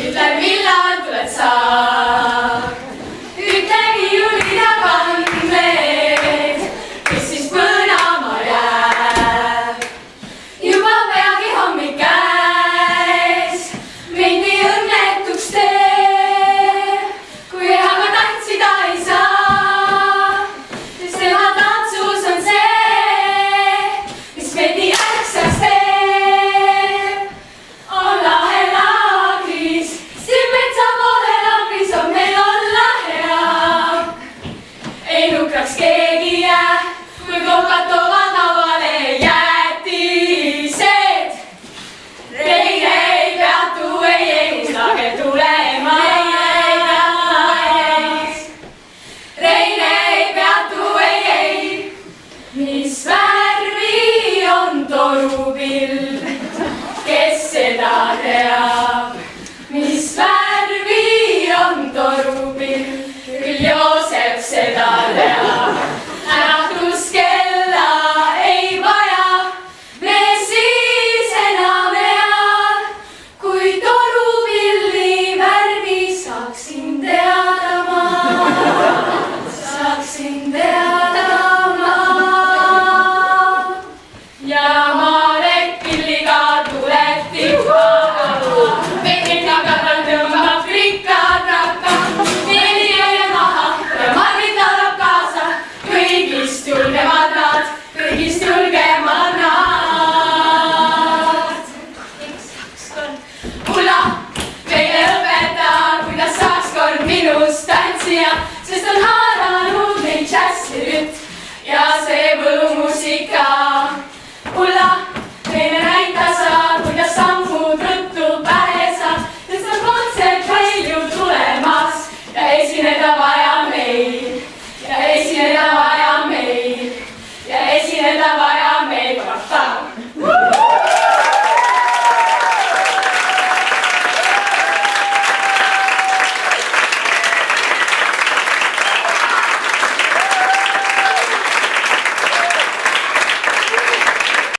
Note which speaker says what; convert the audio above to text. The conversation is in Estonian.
Speaker 1: Ütle, millal tuled sa? Ütle, viiulid ja kandmed, kes siis põõnama jääb. Juba peagi hommik käes, meid nii õnnetuks teeb, kui aga tantsida ei saa, sest tema tantsus on see, mis meid nii ärsaks teeb. On lahe laagris, siin metsa poole laagris on meil olla hea. Ei nukraks keegi jää, kui kokad toovad lauale jäätised. Reine ei peatu, ei lage tulema. Reine ei peatu, ei. Mis värvi on torupill, kes seda teab? Mis värvi on torupill, küll Joosep seda teab.